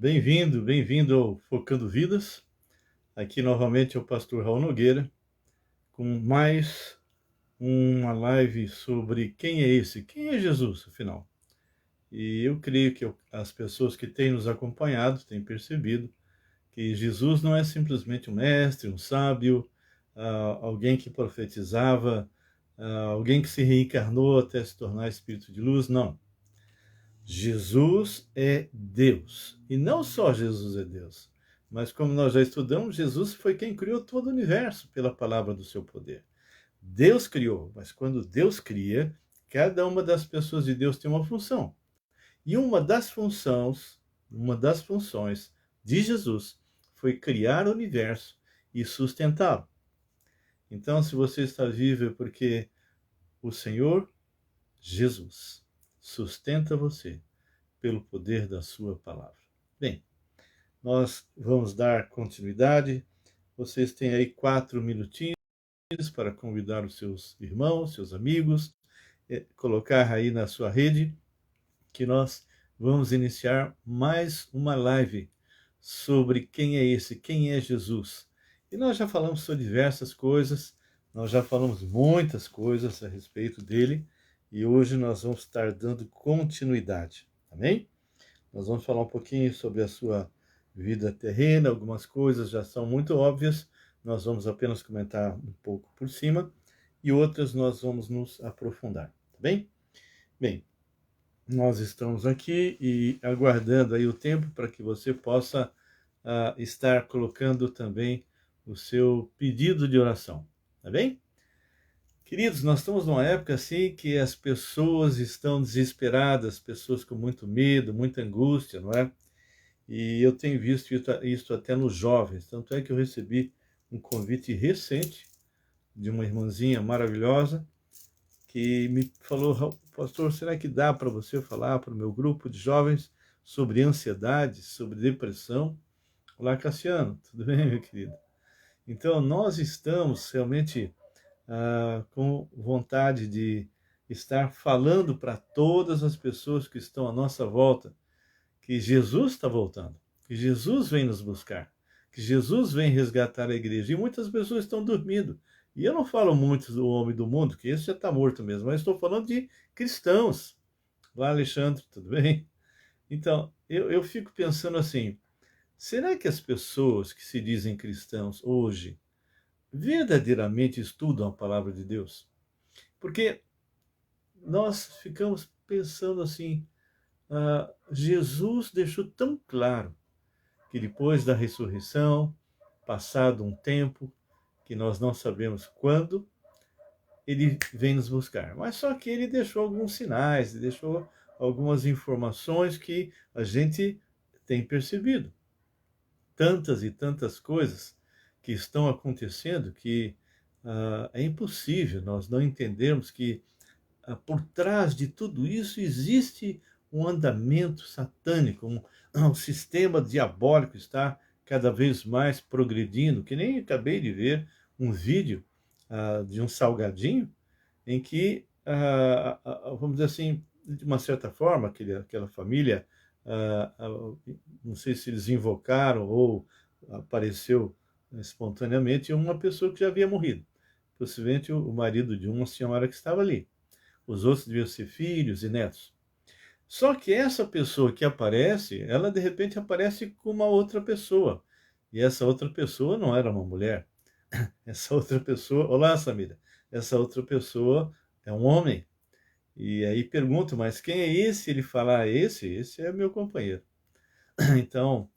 Bem-vindo, bem-vindo ao Focando Vidas. Aqui novamente é o pastor Raul Nogueira, com mais uma live sobre quem é esse, quem é Jesus, afinal. E eu creio que as pessoas que têm nos acompanhado têm percebido que Jesus não é simplesmente um mestre, um sábio, alguém que profetizava, alguém que se reencarnou até se tornar espírito de luz, não. Jesus é Deus. E não só Jesus é Deus, mas como nós já estudamos, Jesus foi quem criou todo o universo pela palavra do seu poder. Deus criou, mas quando Deus cria, cada uma das pessoas de Deus tem uma função. E uma das funções de Jesus foi criar o universo e sustentá-lo. Então, se você está vivo é porque o Senhor Jesus sustenta você pelo poder da sua palavra. Bem, nós vamos dar continuidade. Vocês têm aí 4 minutinhos para convidar os seus irmãos, seus amigos, colocar aí na sua rede que nós vamos iniciar mais uma live sobre quem é esse, quem é Jesus. E nós já falamos sobre diversas coisas, nós já falamos muitas coisas a respeito dele, e hoje nós vamos estar dando continuidade. Amém? Nós vamos falar um pouquinho sobre a sua vida terrena, algumas coisas já são muito óbvias, nós vamos apenas comentar um pouco por cima, e outras nós vamos nos aprofundar, tá bem? Bem, nós estamos aqui e aguardando aí o tempo para que você possa estar colocando também o seu pedido de oração, tá bem? Queridos, nós estamos numa época assim que as pessoas estão desesperadas, pessoas com muito medo, muita angústia, não é? E eu tenho visto isso até nos jovens, tanto é que eu recebi um convite recente de uma irmãzinha maravilhosa que me falou: pastor, será que dá para você falar para o meu grupo de jovens sobre ansiedade, sobre depressão? Olá, Cassiano, tudo bem, meu querido? Então, nós estamos realmente com vontade de estar falando para todas as pessoas que estão à nossa volta que Jesus está voltando, que Jesus vem nos buscar, que Jesus vem resgatar a igreja. E muitas pessoas estão dormindo. E eu não falo muito do homem do mundo, que esse já está morto mesmo, mas estou falando de cristãos. Olá, Alexandre, tudo bem? Então, eu fico pensando assim, será que as pessoas que se dizem cristãos hoje verdadeiramente estudam a palavra de Deus? Porque nós ficamos pensando assim, Jesus deixou tão claro que depois da ressurreição, passado um tempo, que nós não sabemos quando, ele vem nos buscar. Mas só que ele deixou alguns sinais, deixou algumas informações que a gente tem percebido. Tantas e tantas coisas que estão acontecendo que é impossível nós não entendermos que por trás de tudo isso existe um andamento satânico, um sistema diabólico está cada vez mais progredindo, que nem acabei de ver um vídeo de um salgadinho em que, vamos dizer assim, de uma certa forma, aquela família, não sei se eles invocaram ou apareceu espontaneamente uma pessoa que já havia morrido, possivelmente o marido de uma senhora que estava ali. Os outros deviam ser filhos e netos. Só que essa pessoa que aparece, ela de repente aparece com uma outra pessoa. E essa outra pessoa não era uma mulher. Essa outra pessoa, olá, Samira. Essa outra pessoa é um homem. E aí pergunto, mas quem é esse? Ele fala, esse é meu companheiro. Então,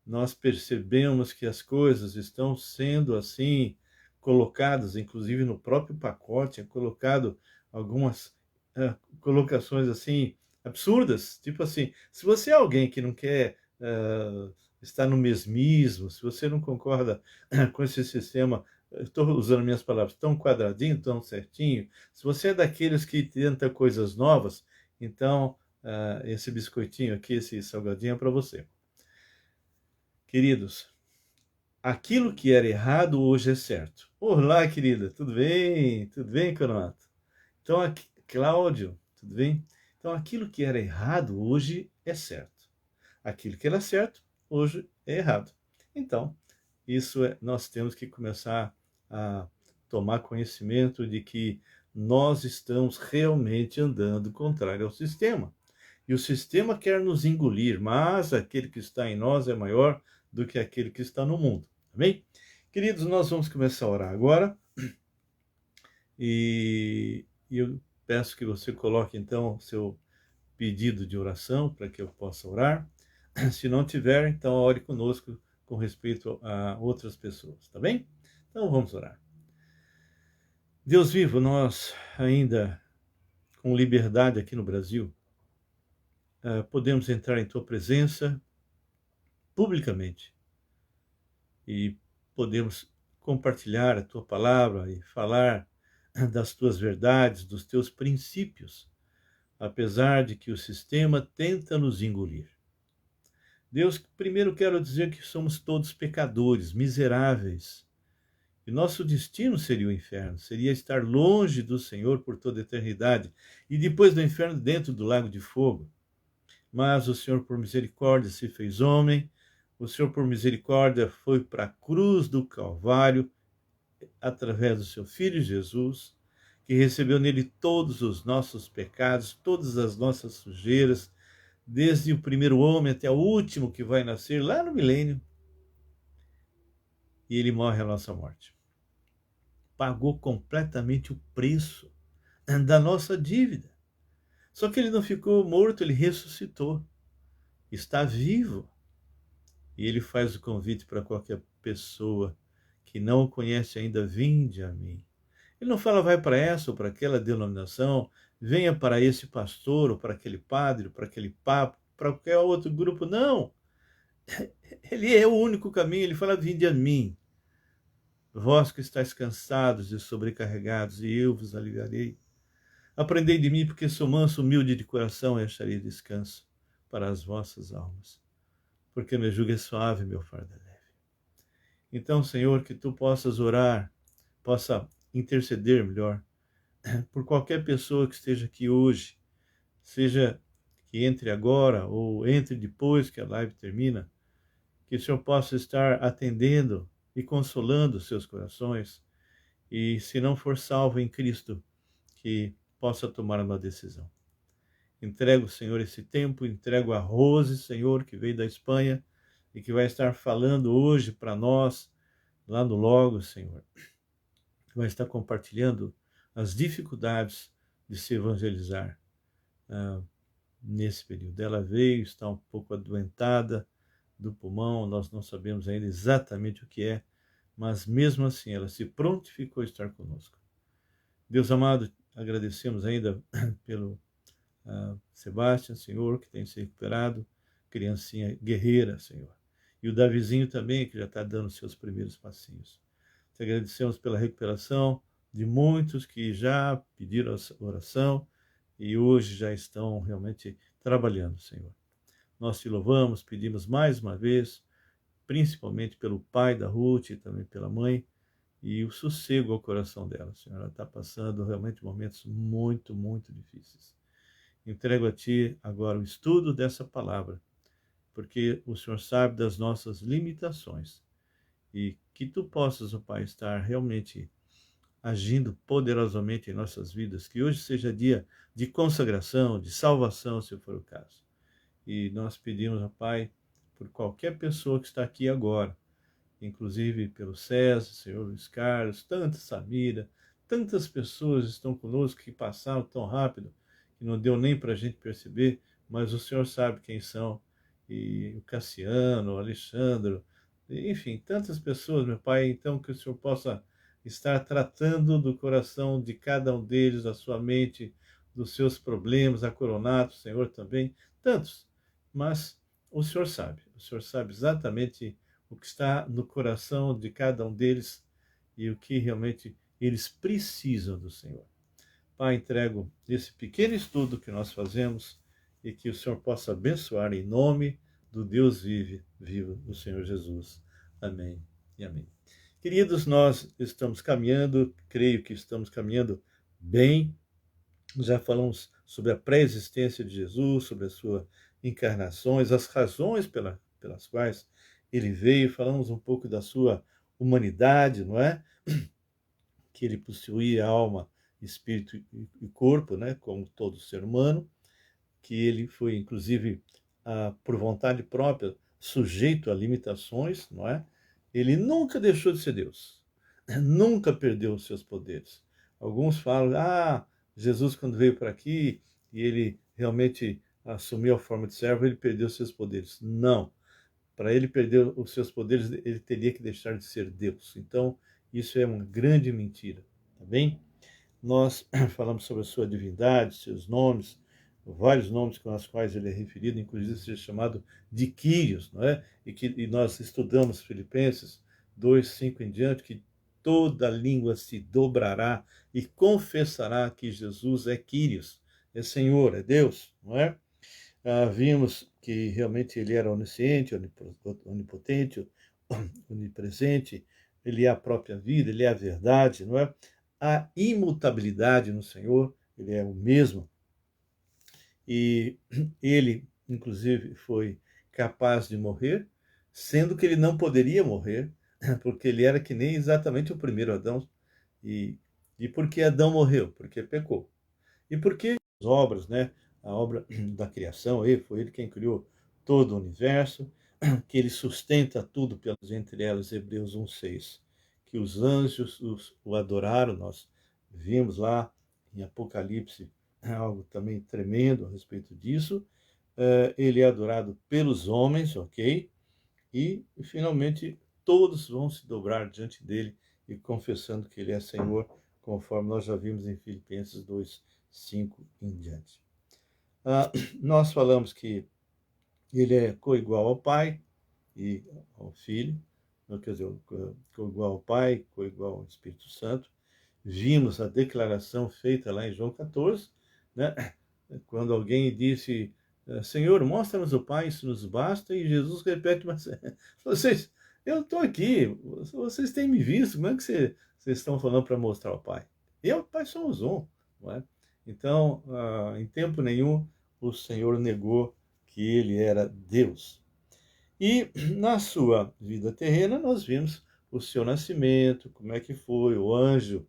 nós percebemos que as coisas estão sendo assim colocadas, inclusive no próprio pacote, é colocado algumas colocações assim absurdas, tipo assim, se você é alguém que não quer estar no mesmismo, se você não concorda com esse sistema, estou usando minhas palavras, tão quadradinho, tão certinho, se você é daqueles que tenta coisas novas, então esse biscoitinho aqui, esse salgadinho é para você. Queridos, aquilo que era errado hoje é certo. Olá, querida, tudo bem? Tudo bem, Conato? Então, Cláudio, tudo bem? Então, aquilo que era errado hoje é certo. Aquilo que era certo hoje é errado. Então, nós temos que começar a tomar conhecimento de que nós estamos realmente andando contrário ao sistema. E o sistema quer nos engolir, mas aquele que está em nós é maior do que aquele que está no mundo. Amém? Queridos, nós vamos começar a orar agora. E eu peço que você coloque então o seu pedido de oração para que eu possa orar. Se não tiver, então ore conosco com respeito a outras pessoas, tá bem? Então vamos orar. Deus vivo, nós ainda com liberdade aqui no Brasil, podemos entrar em tua presença publicamente e podemos compartilhar a tua palavra e falar das tuas verdades, dos teus princípios, apesar de que o sistema tenta nos engolir. Deus, primeiro quero dizer que somos todos pecadores, miseráveis, e nosso destino seria o inferno, seria estar longe do Senhor por toda a eternidade, e depois do inferno dentro do lago de fogo. Mas o Senhor, por misericórdia, se fez homem, o Senhor, por misericórdia, foi para a cruz do Calvário, através do seu Filho Jesus, que recebeu nele todos os nossos pecados, todas as nossas sujeiras, desde o primeiro homem até o último que vai nascer lá no milênio, e ele morre a nossa morte. Pagou completamente o preço da nossa dívida. Só que ele não ficou morto, ele ressuscitou. Está vivo. E ele faz o convite para qualquer pessoa que não o conhece ainda, vinde a mim. Ele não fala, vai para essa ou para aquela denominação, venha para esse pastor, ou para aquele padre, ou para aquele papa, para qualquer outro grupo. Não! Ele é o único caminho, ele fala, vinde a mim. Vós que estáis cansados e sobrecarregados, e eu vos aliviarei. Aprendei de mim, porque sou manso, humilde de coração, e acharei descanso para as vossas almas. Porque meu jugo é suave, meu fardo é leve. Então, Senhor, que tu possas orar, possa interceder melhor, por qualquer pessoa que esteja aqui hoje, seja que entre agora ou entre depois que a live termina, que o Senhor possa estar atendendo e consolando seus corações, e se não for salvo em Cristo, que possa tomar uma decisão. Entrego, Senhor, esse tempo, entrego a Rose, Senhor, que veio da Espanha e que vai estar falando hoje para nós, lá no Logos, Senhor. Vai estar compartilhando as dificuldades de se evangelizar nesse período. Ela veio, está um pouco adoentada do pulmão, nós não sabemos ainda exatamente o que é, mas mesmo assim ela se prontificou a estar conosco. Deus amado, agradecemos ainda pelo Sebastião, Senhor, que tem se recuperado, criancinha guerreira, Senhor. E o Davizinho também, que já está dando seus primeiros passinhos. Te agradecemos pela recuperação de muitos que já pediram oração e hoje já estão realmente trabalhando, Senhor. Nós te louvamos, pedimos mais uma vez, principalmente pelo pai da Ruth e também pela mãe, e o sossego ao coração dela, Senhor. Ela está passando realmente momentos muito, muito difíceis. Entrego a Ti agora o estudo dessa palavra, porque o Senhor sabe das nossas limitações e que Tu possas, ó Pai, estar realmente agindo poderosamente em nossas vidas, que hoje seja dia de consagração, de salvação, se for o caso. E nós pedimos, ó Pai, por qualquer pessoa que está aqui agora, inclusive pelo César, Senhor Luiz Carlos, tanta Samira, tantas pessoas estão conosco que passaram tão rápido, que não deu nem para a gente perceber, mas o Senhor sabe quem são, e o Cassiano, o Alexandre, enfim, tantas pessoas, meu Pai, então que o Senhor possa estar tratando do coração de cada um deles, da sua mente, dos seus problemas, a Coronato, Senhor, também, tantos, mas o Senhor sabe exatamente o que está no coração de cada um deles e o que realmente eles precisam do Senhor. Pai, entrego esse pequeno estudo que nós fazemos e que o Senhor possa abençoar em nome do Deus vivo, o Senhor Jesus. Amém e amém. Queridos, nós estamos caminhando, creio que estamos caminhando bem. Já falamos sobre a pré-existência de Jesus, sobre as suas encarnações, as razões pelas quais ele veio, falamos um pouco da sua humanidade, não é? Que ele possuía alma, espírito e corpo, né? Como todo ser humano, que ele foi, inclusive, por vontade própria, sujeito a limitações, não é? Ele nunca deixou de ser Deus, nunca perdeu os seus poderes. Alguns falam, Jesus quando veio para aqui e ele realmente assumiu a forma de servo, ele perdeu os seus poderes. Não. Para ele perder os seus poderes, ele teria que deixar de ser Deus. Então, isso é uma grande mentira, tá bem? Nós falamos sobre a sua divindade, seus nomes, vários nomes com os quais ele é referido, inclusive ser chamado de Quírios, não é? E nós estudamos Filipenses 2:5 em diante, que toda língua se dobrará e confessará que Jesus é Quírios, é Senhor, é Deus, não é? Vimos que realmente ele era onisciente, onipotente, onipresente, ele é a própria vida, ele é a verdade, não é? A imutabilidade no Senhor, ele é o mesmo. E ele, inclusive, foi capaz de morrer, sendo que ele não poderia morrer, porque ele era que nem exatamente o primeiro Adão. E por que Adão morreu? Porque pecou. E por que as obras, né? A obra da criação, foi ele quem criou todo o universo, que ele sustenta tudo pelas entre elas, Hebreus 1:6, que os anjos o adoraram, nós vimos lá em Apocalipse algo também tremendo a respeito disso. Ele é adorado pelos homens, ok? E finalmente todos vão se dobrar diante dele e confessando que ele é Senhor, conforme nós já vimos em Filipenses 2:5 em diante. Nós falamos que ele é coigual ao Pai e ao Filho, quer dizer, coigual ao Pai, coigual ao Espírito Santo. Vimos a declaração feita lá em João 14, né? Quando alguém disse, Senhor, mostra-nos o Pai, isso nos basta, e Jesus repete, mas vocês, eu estou aqui, vocês têm me visto, como é que vocês estão falando para mostrar o Pai? Eu e o Pai somos um, não é? Então, em tempo nenhum, o Senhor negou que ele era Deus. E na sua vida terrena, nós vimos o seu nascimento, como é que foi, o anjo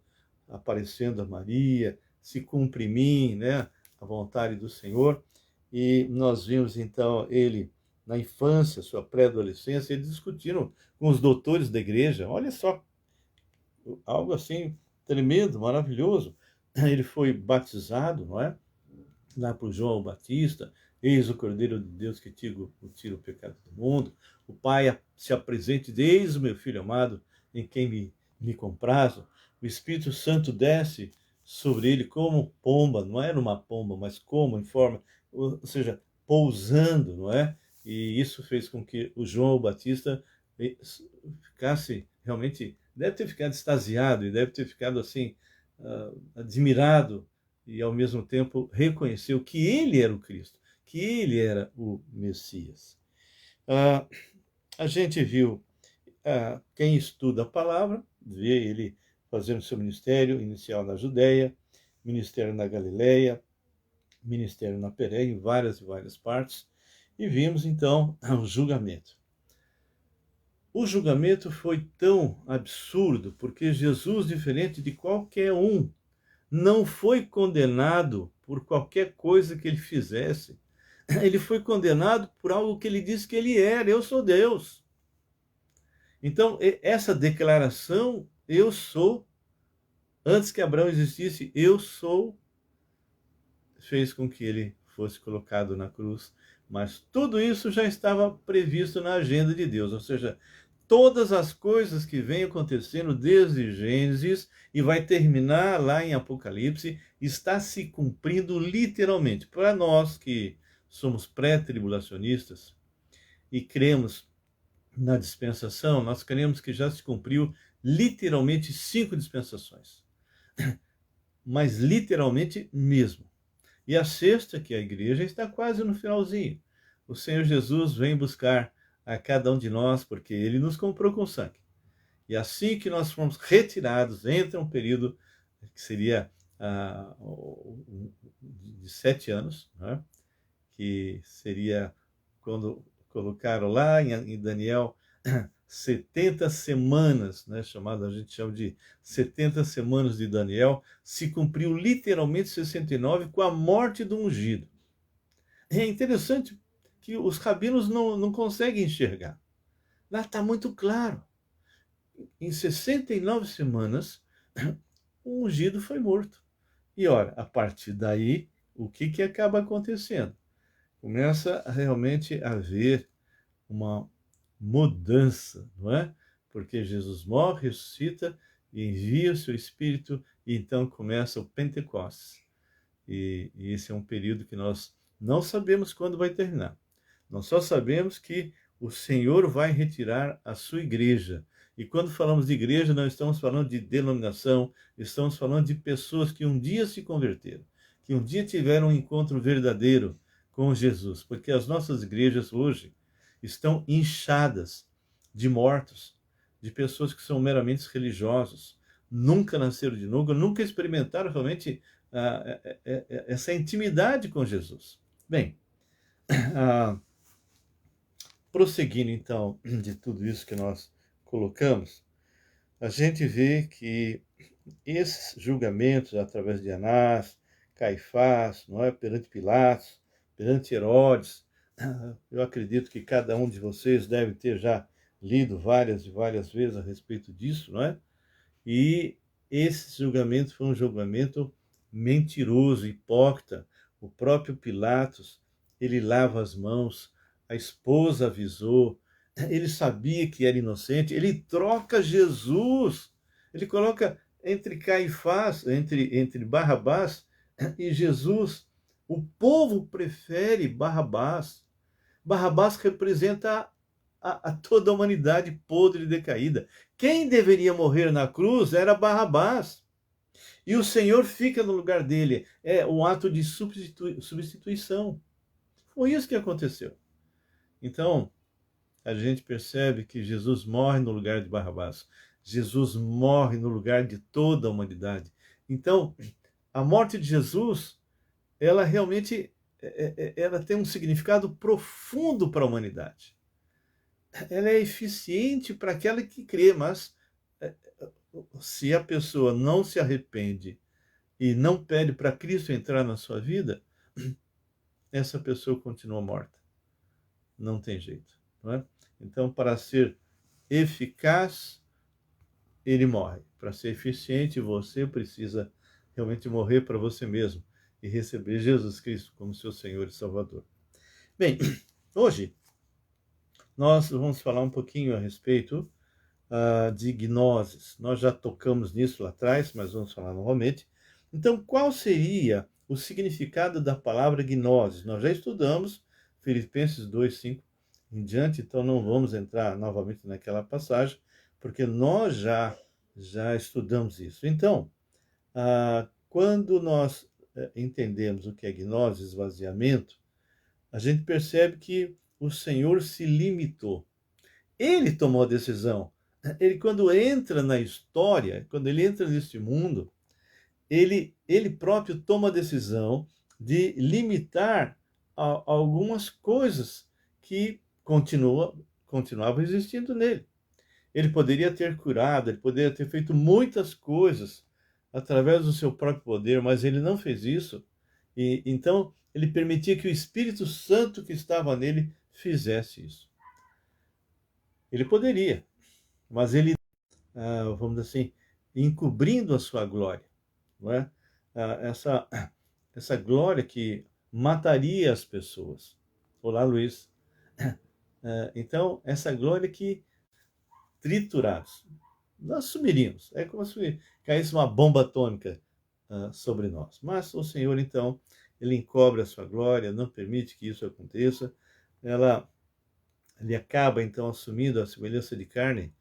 aparecendo a Maria, se cumpre em mim, né, a vontade do Senhor. E nós vimos então ele na infância, sua pré-adolescência, eles discutiram com os doutores da igreja. Olha só, algo assim tremendo, maravilhoso. Ele foi batizado, não é? Lá por João Batista, eis o Cordeiro de Deus que tira o pecado do mundo. O Pai se apresente, eis o meu Filho amado, em quem me comprazo. O Espírito Santo desce sobre ele como pomba, não era uma pomba, mas como em forma, ou seja, pousando, não é? E isso fez com que o João Batista ficasse realmente, deve ter ficado extasiado e deve ter ficado assim, admirado, e ao mesmo tempo reconheceu que ele era o Cristo, que ele era o Messias. A gente viu, quem estuda a palavra, vê ele fazendo seu ministério inicial na Judéia, ministério na Galileia, ministério na Pérea, em várias e várias partes, e vimos então o julgamento. O julgamento foi tão absurdo, porque Jesus, diferente de qualquer um, não foi condenado por qualquer coisa que ele fizesse. Ele foi condenado por algo que ele disse que ele era: eu sou Deus. Então, essa declaração, eu sou, antes que Abraão existisse, eu sou, fez com que ele fosse colocado na cruz. Mas tudo isso já estava previsto na agenda de Deus, ou seja, todas as coisas que vêm acontecendo desde Gênesis e vai terminar lá em Apocalipse, está se cumprindo literalmente. Para nós que somos pré-tribulacionistas e cremos na dispensação, nós cremos que já se cumpriu literalmente 5 dispensações. Mas literalmente mesmo. E a sexta, que é a igreja, está quase no finalzinho. O Senhor Jesus vem buscar a cada um de nós, porque ele nos comprou com sangue. E assim que nós formos retirados, entra um período que seria de 7 anos, né? Que seria quando colocaram lá em Daniel 70 semanas, né, a gente chama de 70 semanas de Daniel, se cumpriu literalmente 69 com a morte do ungido. É interessante que os rabinos não conseguem enxergar. Lá está muito claro. Em 69 semanas, o ungido foi morto. E ora, a partir daí, o que acaba acontecendo? Começa a realmente haver uma mudança, não é? Porque Jesus morre, ressuscita e envia o seu Espírito, e então começa o Pentecostes. E esse é um período que nós não sabemos quando vai terminar. Nós só sabemos que o Senhor vai retirar a sua igreja. E quando falamos de igreja, não estamos falando de denominação, estamos falando de pessoas que um dia se converteram, que um dia tiveram um encontro verdadeiro com Jesus, porque as nossas igrejas hoje estão inchadas de mortos, de pessoas que são meramente religiosos, nunca nasceram de novo, nunca experimentaram realmente essa intimidade com Jesus. Bem, prosseguindo então de tudo isso que nós colocamos, a gente vê que esses julgamentos através de Anás, Caifás, não é, perante Pilatos, perante Herodes, eu acredito que cada um de vocês deve ter já lido várias e várias vezes a respeito disso, não é? E esse julgamento foi um julgamento mentiroso, hipócrita. O próprio Pilatos, ele lava as mãos, a esposa avisou, ele sabia que era inocente, ele troca Jesus, ele coloca entre Caifás, entre Barrabás e Jesus. O povo prefere Barrabás. Barrabás representa a toda a humanidade podre e decaída. Quem deveria morrer na cruz era Barrabás. E o Senhor fica no lugar dele. É um ato de substituição. Foi isso que aconteceu. Então, a gente percebe que Jesus morre no lugar de Barrabás. Jesus morre no lugar de toda a humanidade. Então, a morte de Jesus, ela realmente ela tem um significado profundo para a humanidade. Ela é eficiente para aquela que crê, mas se a pessoa não se arrepende e não pede para Cristo entrar na sua vida, essa pessoa continua morta. Não tem jeito, não é? Então, para ser eficaz, ele morre. Para ser eficiente, você precisa realmente morrer para você mesmo e receber Jesus Cristo como seu Senhor e Salvador. Bem, hoje nós vamos falar um pouquinho a respeito de gnoses. Nós já tocamos nisso lá atrás, mas vamos falar novamente. Então, qual seria o significado da palavra gnose? Nós já estudamos Filipenses 2, 5 em diante, então não vamos entrar novamente naquela passagem, porque nós já estudamos isso. Então, quando nós entendemos o que é gnose, esvaziamento, a gente percebe que o Senhor se limitou. Ele tomou a decisão. Ele, quando entra na história, quando ele entra neste mundo, ele próprio toma a decisão de limitar algumas coisas que continuavam existindo nele. Ele poderia ter curado, ele poderia ter feito muitas coisas através do seu próprio poder, mas ele não fez isso. E então ele permitia que o Espírito Santo que estava nele fizesse isso. Ele poderia, mas ele, vamos dizer assim, encobrindo a sua glória, não é? Essa glória que mataria as pessoas. Olá, Luiz. Então, essa glória que triturados, nós sumiríamos. É como se caísse uma bomba atômica sobre nós. Mas o Senhor, então, ele encobre a sua glória, não permite que isso aconteça. Ele acaba, então, assumindo a semelhança de carne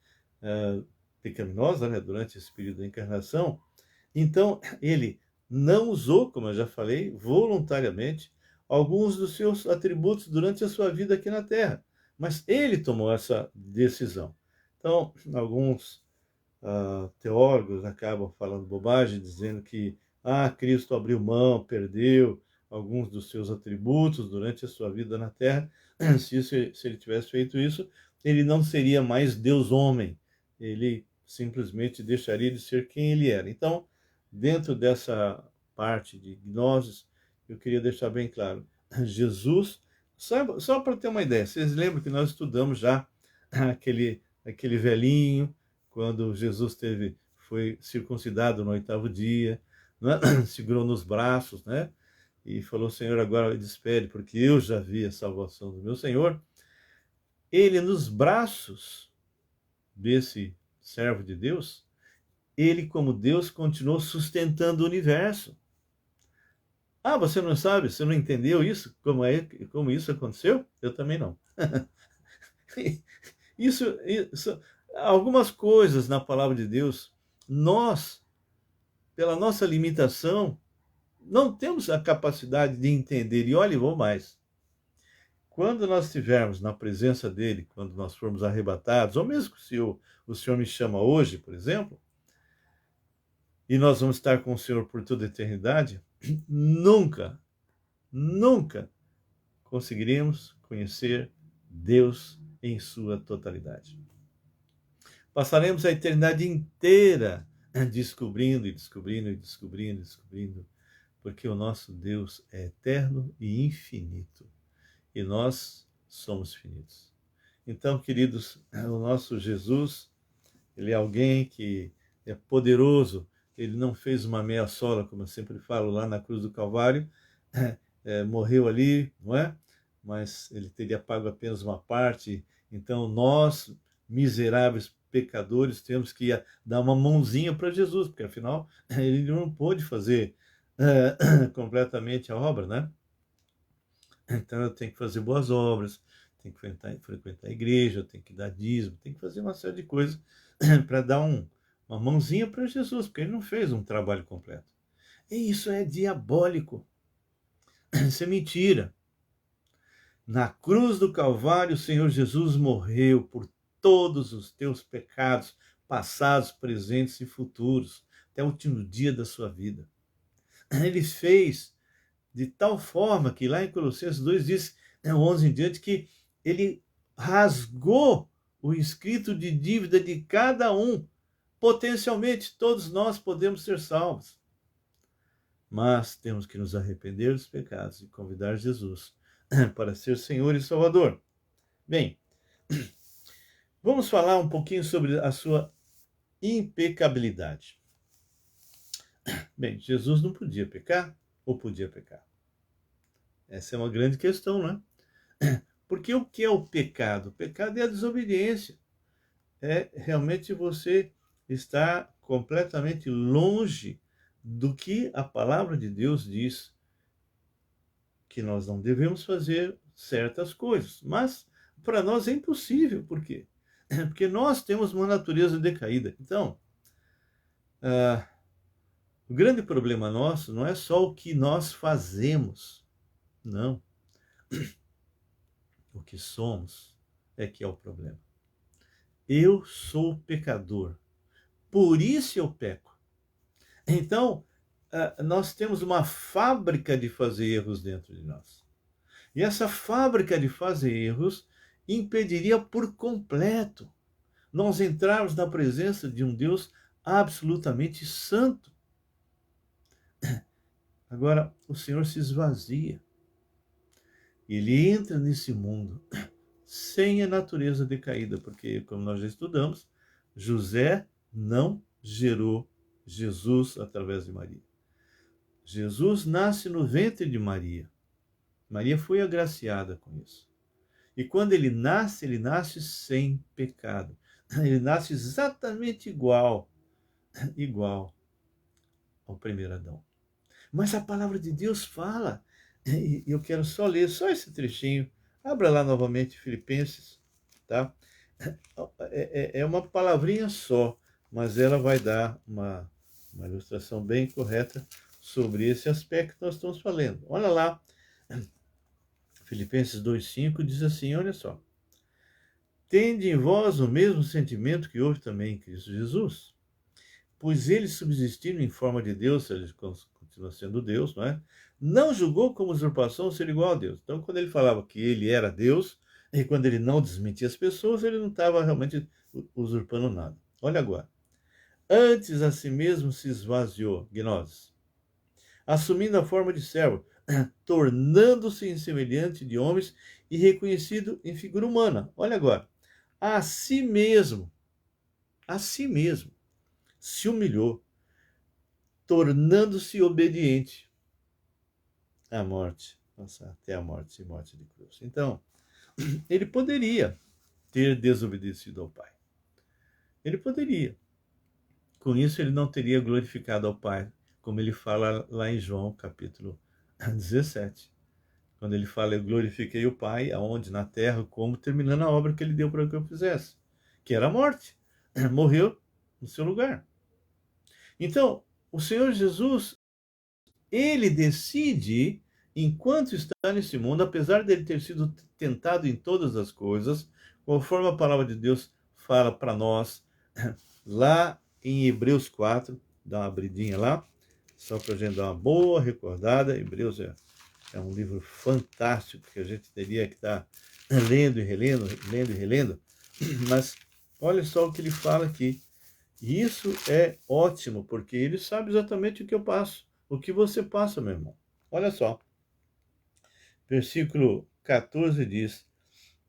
pecaminosa, né, durante esse período da encarnação. Então, ele não usou, como eu já falei, voluntariamente, alguns dos seus atributos durante a sua vida aqui na Terra. Mas ele tomou essa decisão. Então, alguns teólogos acabam falando bobagem, dizendo que Cristo abriu mão, perdeu alguns dos seus atributos durante a sua vida na Terra, Se ele tivesse feito isso, ele não seria mais Deus-homem. Ele simplesmente deixaria de ser quem ele era. Então, dentro dessa parte de gnoses, eu queria deixar bem claro. Jesus, só para ter uma ideia, vocês lembram que nós estudamos já aquele velhinho, quando Jesus foi circuncidado no 8º dia, né? Segurou nos braços, né? E falou: Senhor, agora despede, porque eu já vi a salvação do meu Senhor. Ele, nos braços desse servo de Deus, ele, como Deus, continuou sustentando o universo. Ah, você não sabe? Você não entendeu isso? Como isso aconteceu? Eu também não. Isso, algumas coisas na palavra de Deus, nós, pela nossa limitação, não temos a capacidade de entender. E olha, vou mais. Quando nós estivermos na presença dele, quando nós formos arrebatados, ou mesmo se o Senhor me chama hoje, por exemplo, e nós vamos estar com o Senhor por toda a eternidade, nunca, nunca conseguiremos conhecer Deus em sua totalidade. Passaremos a eternidade inteira descobrindo e descobrindo e descobrindo e descobrindo, porque o nosso Deus é eterno e infinito, e nós somos finitos. Então, queridos, o nosso Jesus, ele é alguém que é poderoso. Ele não fez uma meia sola, como eu sempre falo, lá na cruz do Calvário, morreu ali, não é? Mas ele teria pago apenas uma parte. Então nós, miseráveis pecadores, temos que dar uma mãozinha para Jesus, porque afinal ele não pôde fazer completamente a obra, né? Então eu tenho que fazer boas obras, tenho que frequentar a igreja, tenho que dar dízimo, tenho que fazer uma série de coisas para dar uma mãozinha para Jesus, porque ele não fez um trabalho completo. E isso é diabólico. Isso é mentira. Na cruz do Calvário, o Senhor Jesus morreu por todos os teus pecados, passados, presentes e futuros, até o último dia da sua vida. Ele fez de tal forma que lá em Colossenses 2 diz, 11 em diante, que ele rasgou o escrito de dívida de cada um. Potencialmente, todos nós podemos ser salvos. Mas temos que nos arrepender dos pecados e convidar Jesus para ser Senhor e Salvador. Bem, vamos falar um pouquinho sobre a sua impecabilidade. Bem, Jesus não podia pecar ou podia pecar? Essa é uma grande questão, não é? Porque o que é o pecado? O pecado é a desobediência. É realmente você estar completamente longe do que a palavra de Deus diz, que nós não devemos fazer certas coisas. Mas para nós é impossível. Por quê? Porque nós temos uma natureza decaída. Então, o grande problema nosso não é só o que nós fazemos. Não. O que somos é que é o problema. Eu sou pecador. Por isso eu peco. Então, nós temos uma fábrica de fazer erros dentro de nós. E essa fábrica de fazer erros impediria por completo nós entrarmos na presença de um Deus absolutamente santo. Agora, o Senhor se esvazia. Ele entra nesse mundo sem a natureza decaída, porque, como nós já estudamos, José não gerou Jesus através de Maria. Jesus nasce no ventre de Maria. Maria foi agraciada com isso. E quando ele nasce sem pecado. Ele nasce exatamente igual ao primeiro Adão. Mas a palavra de Deus fala, e eu quero só ler só esse trechinho. Abra lá novamente Filipenses, tá? É uma palavrinha só, mas ela vai dar uma ilustração bem correta sobre esse aspecto que nós estamos falando. Olha lá, Filipenses 2,5 diz assim, olha só. Tende em vós o mesmo sentimento que houve também em Cristo Jesus, pois ele, subsistindo em forma de Deus, ele continua sendo Deus, não é? não julgou como usurpação ser igual a Deus. Então, quando ele falava que ele era Deus, e quando ele não desmentia as pessoas, ele não estava realmente usurpando nada. Olha agora. Antes a si mesmo se esvaziou, gnose, assumindo a forma de servo, tornando-se semelhante de homens e reconhecido em figura humana. Olha agora. A si mesmo, se humilhou, tornando-se obediente à morte, nossa, até a morte e morte de cruz. Então, ele poderia ter desobedecido ao Pai. Ele poderia. Com isso, ele não teria glorificado ao Pai, como ele fala lá em João, capítulo 17. Quando ele fala, eu glorifiquei o Pai, aonde? Na terra, como? Terminando a obra que ele deu para que eu fizesse, que era a morte. Morreu no seu lugar. Então, o Senhor Jesus, ele decide, enquanto está nesse mundo, apesar dele ter sido tentado em todas as coisas, conforme a palavra de Deus fala para nós, lá em Hebreus 4, dá uma abridinha lá, só para a gente dar uma boa recordada. Hebreus é um livro fantástico que a gente teria que estar lendo e relendo, lendo e relendo, mas olha só o que ele fala aqui. E isso é ótimo, porque ele sabe exatamente o que eu passo, o que você passa, meu irmão. Olha só, versículo 14 diz: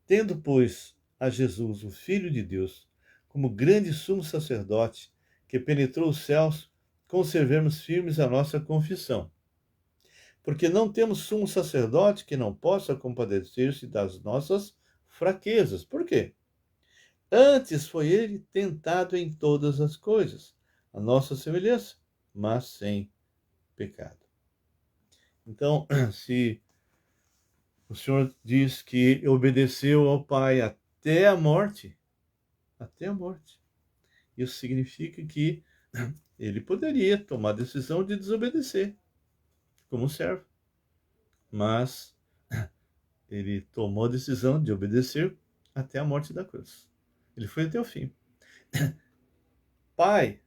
tendo, pois, a Jesus, o Filho de Deus, como grande sumo sacerdote, que penetrou os céus, conservemos firmes a nossa confissão. Porque não temos sumo sacerdote que não possa compadecer-se das nossas fraquezas. Por quê? Antes foi ele tentado em todas as coisas, a nossa semelhança, mas sem pecado. Então, se o Senhor diz que obedeceu ao Pai até a morte, isso significa que ele poderia tomar a decisão de desobedecer como servo, mas ele tomou a decisão de obedecer até a morte da cruz. Ele foi até o fim. Pai,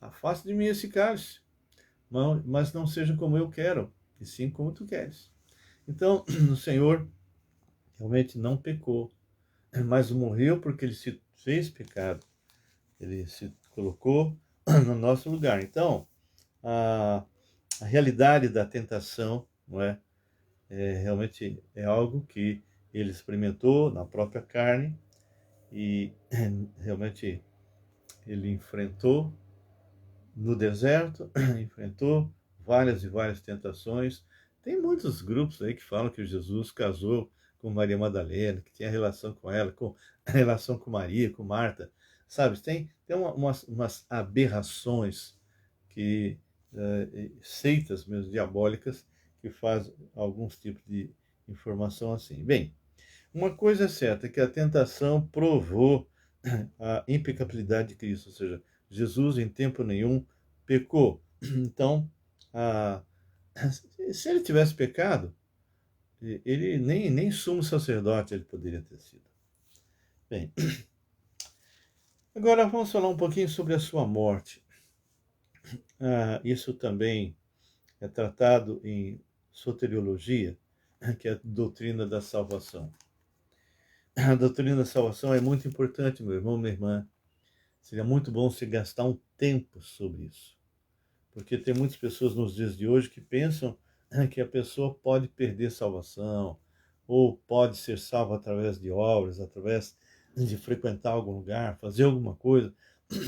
afaste de mim esse cálice, mas não seja como eu quero, e sim como tu queres. Então, o Senhor realmente não pecou, mas morreu porque ele se fez pecado. Ele se colocou no nosso lugar. Então, a realidade da tentação, não é? Realmente é algo que ele experimentou na própria carne e realmente ele enfrentou no deserto, enfrentou várias e várias tentações. Tem muitos grupos aí que falam que Jesus casou com Maria Madalena, que tinha relação com ela, com relação com Maria, com Marta, sabe? Tem umas aberrações que seitas mesmo diabólicas que fazem alguns tipos de informação assim. Bem, uma coisa é certa, que a tentação provou a impecabilidade de Cristo, ou seja, Jesus em tempo nenhum pecou. Então, a, se ele tivesse pecado, ele nem sumo sacerdote ele poderia ter sido. Bem, agora vamos falar um pouquinho sobre a sua morte. Isso também é tratado em soteriologia, que é a doutrina da salvação. A doutrina da salvação é muito importante, meu irmão, minha irmã. Seria muito bom se gastar um tempo sobre isso. Porque tem muitas pessoas nos dias de hoje que pensam que a pessoa pode perder salvação, ou pode ser salva através de obras, através de frequentar algum lugar, fazer alguma coisa.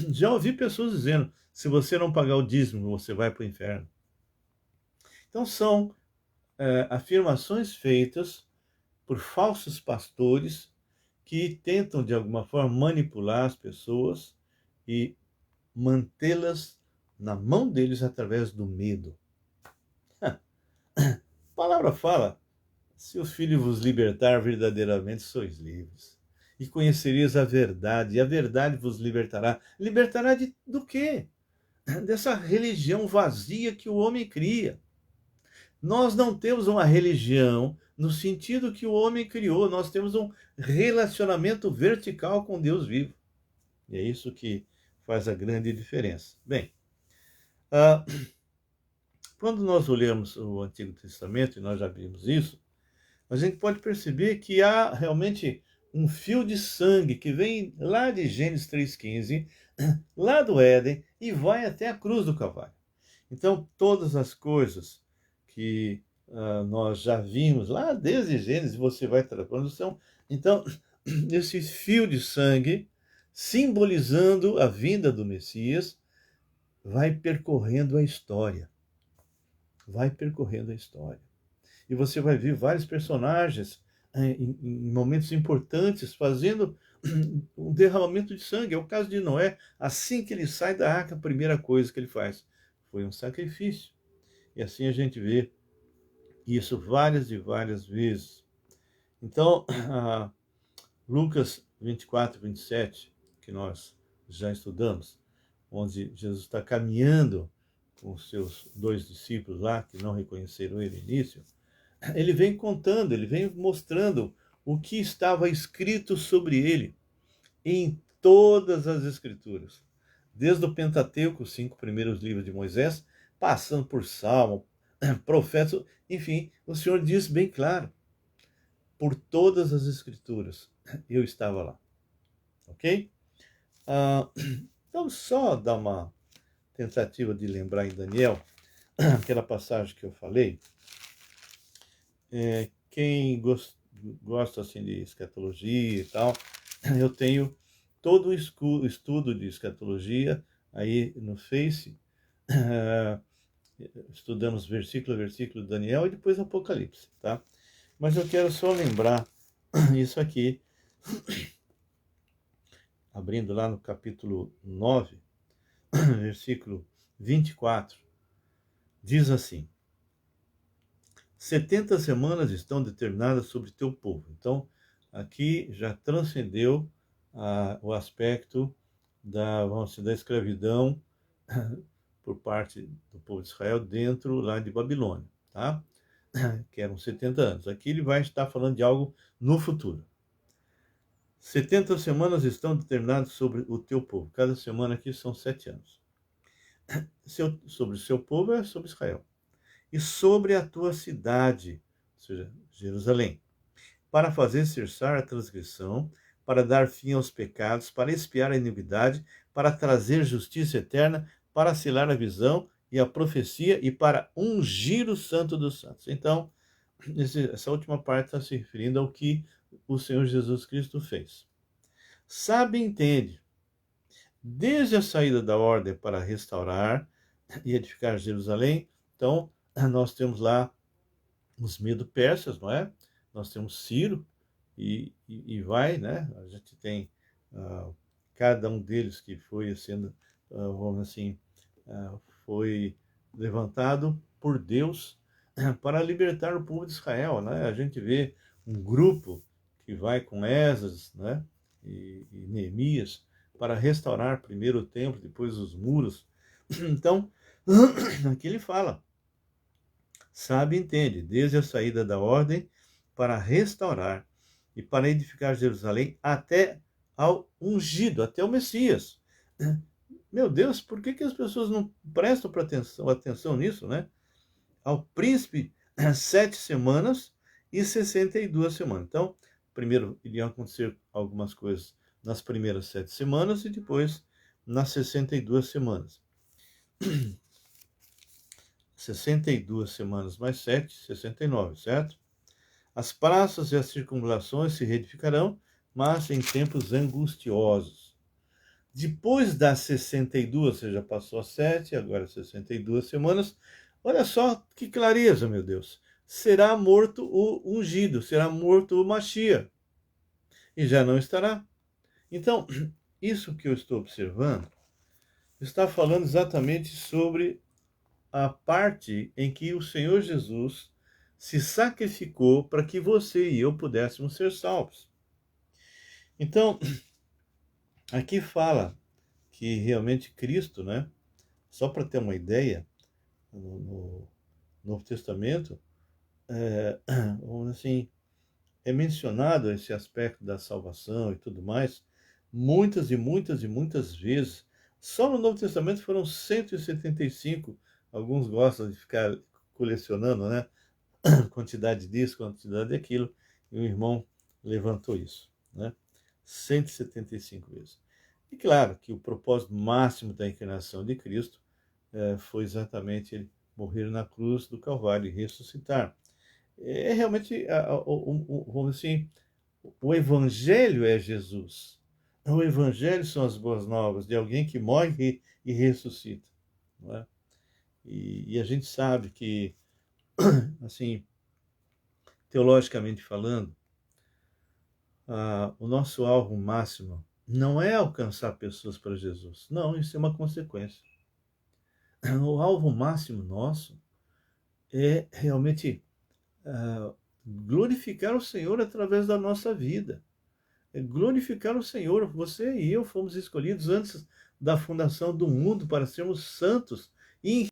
Já ouvi pessoas dizendo, se você não pagar o dízimo, você vai para o inferno. Então são afirmações feitas por falsos pastores que tentam, de alguma forma, manipular as pessoas e mantê-las na mão deles através do medo. A palavra fala, se o Filho vos libertar, verdadeiramente sois livres. E conhecereis a verdade, e a verdade vos libertará. Libertará do quê? Dessa religião vazia que o homem cria. Nós não temos uma religião no sentido que o homem criou, nós temos um relacionamento vertical com Deus vivo. E é isso que faz a grande diferença. Bem, quando nós olhamos o Antigo Testamento, e nós já vimos isso, a gente pode perceber que há realmente um fio de sangue que vem lá de Gênesis 3,15, lá do Éden, e vai até a cruz do Calvário. Então, todas as coisas que nós já vimos lá desde Gênesis, você vai trabalhando, são, então, esse fio de sangue, simbolizando a vinda do Messias, vai percorrendo a história. Vai percorrendo a história. E você vai ver vários personagens em momentos importantes fazendo um derramamento de sangue. É o caso de Noé. Assim que ele sai da arca, a primeira coisa que ele faz foi um sacrifício. E assim a gente vê isso várias e várias vezes. Então, Lucas 24, 27, que nós já estudamos, onde Jesus está caminhando com os seus 2 discípulos lá, que não reconheceram ele no início, ele vem contando, ele vem mostrando o que estava escrito sobre ele em todas as Escrituras. Desde o Pentateuco, os 5 primeiros livros de Moisés, passando por Salmo, profetas, enfim, o Senhor diz bem claro, por todas as Escrituras, eu estava lá. Ok? Então, só dar uma tentativa de lembrar em Daniel, aquela passagem que eu falei. Quem gosta assim de escatologia e tal, eu tenho todo o estudo de escatologia aí no Face. Estudamos versículo a versículo de Daniel e depois Apocalipse, tá? Mas eu quero só lembrar isso aqui, abrindo lá no capítulo 9, versículo 24, diz assim: 70 semanas estão determinadas sobre teu povo. Então, aqui já transcendeu o aspecto vamos dizer, da escravidão por parte do povo de Israel dentro lá de Babilônia, tá? Que eram 70 anos. Aqui ele vai estar falando de algo no futuro. 70 semanas estão determinadas sobre o teu povo. Cada semana aqui são 7 anos. Sobre o seu povo é sobre Israel. E sobre a tua cidade, ou seja, Jerusalém, para fazer cessar a transgressão, para dar fim aos pecados, para expiar a iniquidade, para trazer justiça eterna, para selar a visão e a profecia e para ungir o santo dos santos. Então, essa última parte está se referindo ao que o Senhor Jesus Cristo fez. Sabe e entende, desde a saída da ordem para restaurar e edificar Jerusalém, então, nós temos lá os Medo-Persas, não é? Nós temos Ciro e vai, né? A gente tem cada um deles que foi sendo, vamos assim, foi levantado por Deus para libertar o povo de Israel, né? A gente vê um grupo que vai com Esdras, né? E Neemias para restaurar primeiro o templo, depois os muros. Então, aqui ele fala: sabe e entende, desde a saída da ordem para restaurar e para edificar Jerusalém até ao ungido, até o Messias. Meu Deus, por que as pessoas não prestam atenção nisso, né? Ao príncipe, 7 semanas e 62 semanas. Então, primeiro iriam acontecer algumas coisas nas primeiras 7 semanas e depois nas 62 semanas. 62 semanas mais 7, 69, certo? As praças e as circunvalações se reedificarão, mas em tempos angustiosos. Depois das 62, você já passou a 7, agora 62 semanas, olha só que clareza, meu Deus. Será morto o ungido, será morto o Machia. E já não estará. Então, isso que eu estou observando está falando exatamente sobre a parte em que o Senhor Jesus se sacrificou para que você e eu pudéssemos ser salvos. Então, aqui fala que realmente Cristo, né? Só para ter uma ideia, no Novo Testamento, assim, é mencionado esse aspecto da salvação e tudo mais, muitas e muitas e muitas vezes. Só no Novo Testamento foram 175 Alguns gostam de ficar colecionando, né? Quantidade disso, quantidade daquilo, e o irmão levantou isso, né? 175 vezes. E claro que o propósito máximo da encarnação de Cristo foi exatamente ele morrer na cruz do Calvário e ressuscitar. É realmente, vamos dizer assim, o Evangelho é Jesus. O Evangelho são as boas novas de alguém que morre e ressuscita. Não é? E a gente sabe que, assim, teologicamente falando, o nosso alvo máximo não é alcançar pessoas para Jesus. Não, isso é uma consequência. O alvo máximo nosso é realmente glorificar o Senhor através da nossa vida. É glorificar o Senhor. Você e eu fomos escolhidos antes da fundação do mundo para sermos santos e